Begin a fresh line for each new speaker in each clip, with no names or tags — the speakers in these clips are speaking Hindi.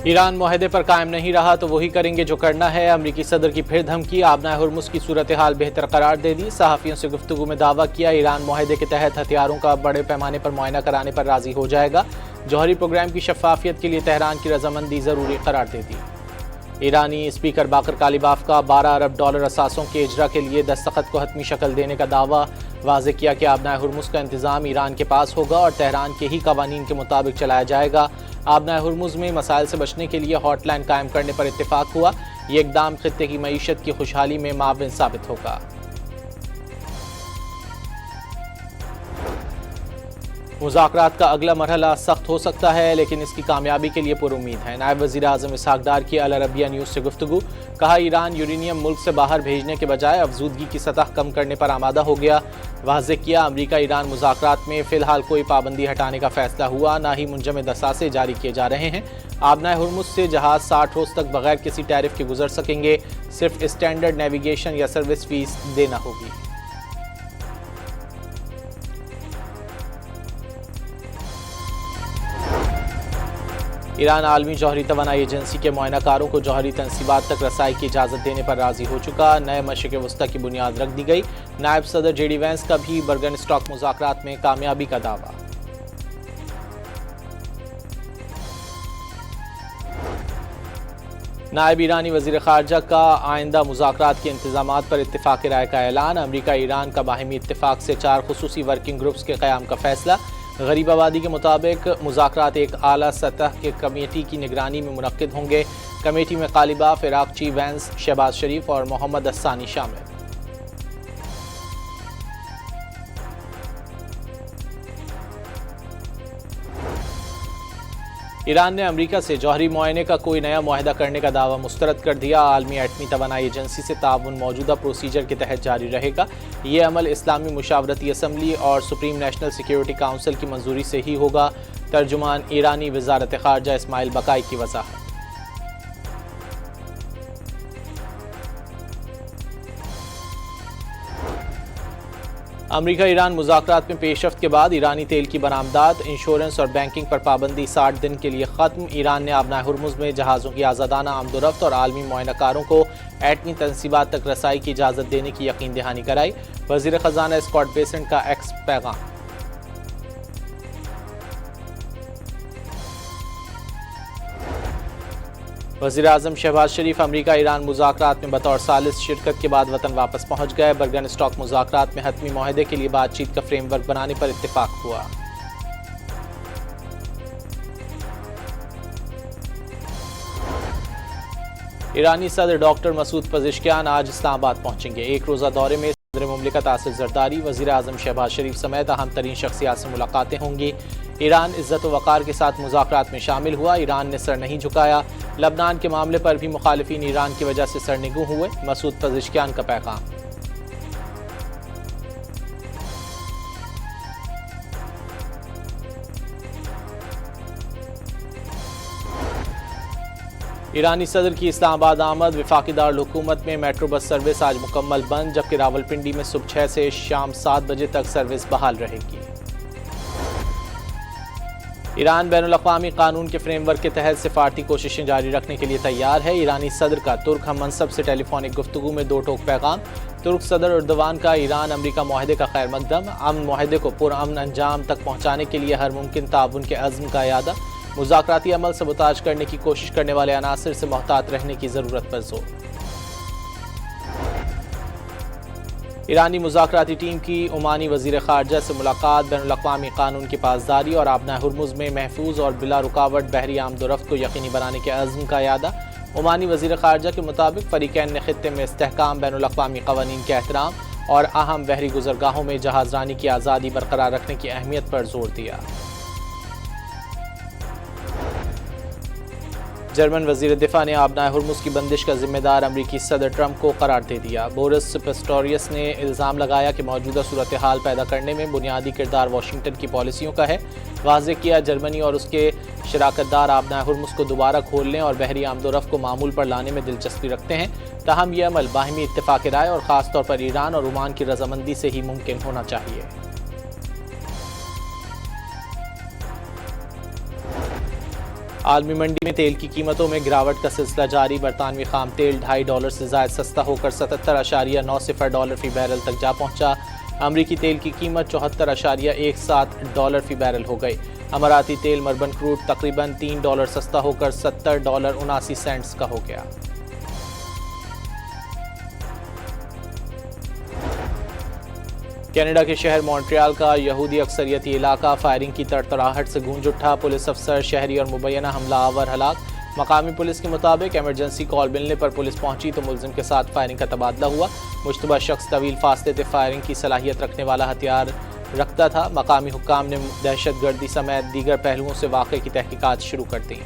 ईरान मुआहदे पर कायम नहीं रहा तो वही करेंगे जो करना है। अमरीकी सदर की फिर धमकी, आबनाए हुर्मुज़ की सूरत हाल बेहतर करार दे दी। सहाफ़ियों से गुफ्तगू में दावा किया ईरान मुआहदे के तहत हथियारों का बड़े पैमाने पर मुआयना कराने पर राजी हो जाएगा। जौहरी प्रोग्राम की शफाफियत के लिए तेहरान की रजामंदी ज़रूरी करार दे दी। ईरानी स्पीकर बाकर कालिबाफ का $12 अरब असासों के इजरा के लिए दस्तखत को हतमी शक्ल देने का दावा। वाज़े किया कि आबनाए हुर्मुज़ का इंतज़ाम ईरान के पास होगा और तेहरान के ही कवानीन के मुताबिक चलाया जाएगा। आबनाए हुर्मुज़ में मसाइल से बचने के लिए हॉटलाइन कायम करने पर इत्तेफाक हुआ। ये इक़दाम खित्ते की मईशत की खुशहाली में माविन साबित होगा। मुज़ाकरात का अगला मरहला सख्त हो सकता है, लेकिन इसकी कामयाबी के लिए पुरुम्मीद है। नायब वज़ीर आज़म इसहाक डार की अल अरबिया न्यूज़ से गुफ्तगू, कहा ईरान यूरेनियम मुल्क से बाहर भेजने के बजाय अफजूदगी की सतह कम करने पर आमादा हो गया। वाज़े किया अमरीका ईरान मुज़ाकरात में फ़िलहाल कोई पाबंदी हटाने का फ़ैसला हुआ, ना ही मुंजमद असासे जारी किए जा रहे हैं। आबनाए हुर्मुज़ से जहाज़ 60 रोज़ तक बगैर किसी टैरिफ के गुजर सकेंगे। सिर्फ स्टैंडर्ड नेविगेशन या सर्विस फ़ीस देना होगी। ईरान आलमी जौहरी तवानाई एजेंसी के मुआयनाकारों को जौहरी तनसीबात तक रसाई की इजाज़त देने पर राज़ी हो चुका। नए मशरिक़ वस्ता की बुनियाद रख दी गई। नायब सदर JD वैंस का भी बर्गन स्टॉक मुज़ाकरात में कामयाबी का दावा। नायब ईरानी वज़ीर ख़ारजा का आइंदा मुज़ाकरात के इंतज़ामात पर इत्तिफ़ाक़ राय का ऐलान। अमरीका ईरान का बाहिमी इत्तिफ़ाक़ से 4 ख़ुसूसी वर्किंग ग्रुप्स के क़याम का फ़ैसला। गरीब आबादी के मुताबिक मुज़ाकरात एक आला सतह के कमेटी की निगरानी में मुनक़्क़िद होंगे। कमेटी में कालिबाफ, इराक़ची, वैंस, शहबाज शरीफ और मोहम्मद अस्सानी शामिल। ईरान ने अमरीका से जौहरी मुआयने का कोई नया मुआहदा करने का दावा मुस्तरद कर दिया। आलमी एटमी तवानाई एजेंसी से ताउन मौजूदा प्रोसीजर के तहत जारी रहेगा। ये अमल इस्लामी मुशावरती असम्बली और सुप्रीम नेशनल सिक्योरिटी काउंसिल की मंजूरी से ही होगा। तर्जुमान ईरानी वज़ारत ख़ारजा इस्माइल बकाई की वज़ाहत। अमरीका ईरान मुज़ाकरात में पेशरफ्त के बाद ईरानी तेल की बरामदात, इंश्योरेंस और बैंकिंग पर पाबंदी 60 दिन के लिए ख़त्म। ईरान ने आबनाए हुर्मुज़ में जहाज़ों की आज़ादाना आमदोरफ्त और आलमी मुआयनाकारों को एटमी तनसीबात तक रसाई की इजाज़त देने की यकीन दहानी कराई। वज़ीर ख़ज़ाना स्कॉट बेसेंट का एक्स पैगाम। वज़ीर आज़म शहबाज शरीफ अमरीका ईरान मुज़ाकरात में बतौर सालिस शिरकत के बाद वतन वापस पहुँच गए। बर्गन स्टॉक मुज़ाकरात में हतमी मुआहदे के लिए बातचीत का फ्रेमवर्क बनाने पर इत्तेफाक हुआ। ईरानी सदर डॉक्टर मसूद पज़ेश्कियान आज इस्लामाबाद पहुँचेंगे। एक रोज़ा दौरे में सदर मुमलिकत आसिफ ज़रदारी, वज़ीर आज़म शहबाज शरीफ समेत अहम तरीन शख्सियात से मुलाकातें होंगी। ईरान इज़्ज़त व वक़ार के साथ मुज़ाकरात में शामिल हुआ। ईरान ने सर नहीं झुकाया। लबनान के मामले पर भी मुखालिफिन ईरान की वजह से सरनिगू हुए। मसूद पज़ेश्कियान का पैगाम। ईरानी सदर की इस्लामाबाद आमद। वफाकी दारुल हुकूमत में मेट्रो बस सर्विस आज मुकम्मल बंद, जबकि रावलपिंडी में सुबह 6 से शाम 7 बजे तक सर्विस बहाल रहेगी। ईरान बैनुल-अक़वामी कानून के फ्रेमवर्क के तहत सिफारती कोशिशें जारी रखने के लिए तैयार है। ईरानी सदर का तुर्क हम मनसब से टेलीफोनिक गुफ्तगू में 2 टोक पैगाम। तुर्क सदर एर्दोगान का ईरान अमरीका मुआहदे का खैर मकदम। अमन मुआहदे को पुरअमन अंजाम तक पहुँचाने के लिए हर मुमकिन ताउन के अज़्म का यादा। मुज़ाकराती अमल सबोताज करने की कोशिश करने वाले अनासिर से मोहतात रहने की ज़रूरत पर जोर। ईरानी मुज़ाकराती टीम की ओमानी वज़ीर ख़ारजा से मुलाकात। बैनुल-अक़वामी कानून की पासदारी और आबनाए हुर्मुज़ में महफूज और बिला रुकावट बहरी आमदोरफ्त को यकीनी बनाने के अज़्म का यादा। ओमानी वज़ीर ख़ारजा के मुताबिक फ़रीक़ैन ने ख़ित्ते में इस्तेहकाम, बैनुल-अक़वामी क़वानीन के एहतराम और अहम बहरी गुज़रगाहों में जहाज़रानी की आज़ादी बरकरार रखने की अहमियत पर जोर दिया। जर्मन वज़ीर दिफ़ा ने आबनाए हुर्मुज़ की बंदिश का जिम्मेदार अमरीकी सदर ट्रंप को करार दे दिया। बोरिस पिस्टोरियस ने इल्ज़ाम लगाया कि मौजूदा सूरत हाल पैदा करने में बुनियादी किरदार वाशिंगटन की पॉलिसियों का है। वाज़े किया जर्मनी और उसके शराकतदार आबनाए हुर्मुज़ को दोबारा खोलने और बहरी आमदोरफ्त को मामूल पर लाने में दिलचस्पी रखते हैं। ताहम यह अमल बाहिमी इत्तिफ़ाक़ राय और ख़ास तौर पर ईरान और ओमान की रजामंदी से ही मुमकिन होना चाहिए। आलमी मंडी में तेल की कीमतों में गिरावट का सिलसिला जारी। बरतानवी खाम तेल $2.5 से ज़ायद सस्ता होकर $77.90 फ़ी बैरल तक जा पहुंचा। अमरीकी तेल की कीमत $74.17 फ़ी बैरल हो गई। अमाराती तेल मर्बन क्रूड तकरीबन $3 सस्ता होकर $70.79 का हो गया। कनाडा के शहर मॉन्ट्रियल का यहूदी अक्सरियती इलाका फायरिंग की तड़तड़ाहट से गूंज उठा। पुलिस अफसर, शहरी और मुबैना हमलावर हलाक। मकामी पुलिस के मुताबिक इमरजेंसी कॉल मिलने पर पुलिस पहुंची तो मुलजिम के साथ फायरिंग का तबादला हुआ। मुश्तबा शख्स तवील फासले से फायरिंग की सलाहियत रखने वाला हथियार रखता था। मकामी हुक्काम ने दहशत गर्दी समेत दीगर पहलुओं से वाक़े की तहकीकात शुरू कर दी।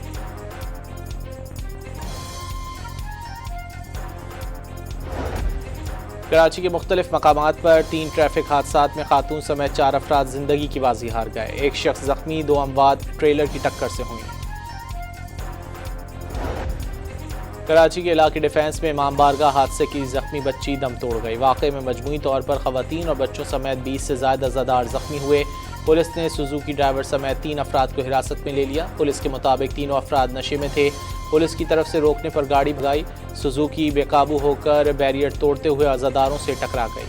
कराची के मुख्तलिफ मकामात पर 3 ट्रैफिक हादसात में खातून समेत 4 अफराद जिंदगी की बाजी हार गए। एक शख्स जख्मी, 2 अमवात ट्रेलर की टक्कर से हुई। कराची के इलाके डिफेंस में इमाम बारगाह हादसे की जख्मी बच्ची दम तोड़ गई। वाक़े में मजमूई तौर पर खवातीन और बच्चों समेत 20 से ज़्यादा अज़ादार जख्मी हुए। पुलिस ने सुजुकी ड्राइवर समेत 3 अफराद को हिरासत में ले लिया। पुलिस के मुताबिक तीनों अफराद नशे में थे। पुलिस की तरफ से रोकने पर गाड़ी भगाई। सुजुकी बेकाबू होकर बैरियर तोड़ते हुए अज़ादारों से टकरा गई।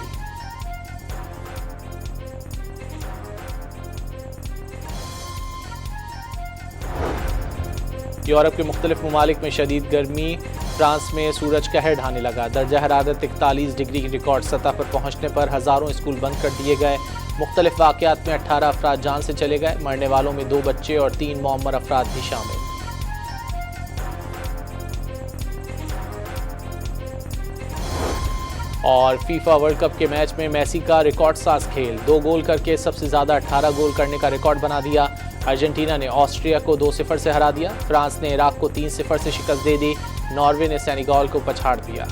यूरोप के मुख्तलिफ ममालिक में शदीद गर्मी। फ्रांस में सूरज कहर ढाने लगा। दर्जा हरारत 41 डिग्री की रिकॉर्ड सतह पर पहुंचने पर हज़ारों स्कूल बंद कर दिए गए। मुख्तलिफ वाक़यात में 18 अफराद जान से चले गए। मरने वालों में 2 बच्चे और 3 मौमर अफराद भी शामिल। और फीफा वर्ल्ड कप के मैच में मेसी का रिकॉर्ड साज खेल। 2 गोल करके सबसे ज़्यादा 18 गोल करने का रिकॉर्ड बना दिया। अर्जेंटीना ने ऑस्ट्रिया को 2-0 से हरा दिया। फ्रांस ने इराक को 3-0 से शिकस्त दे दी। नॉर्वे ने सेनेगल को पछाड़ दिया।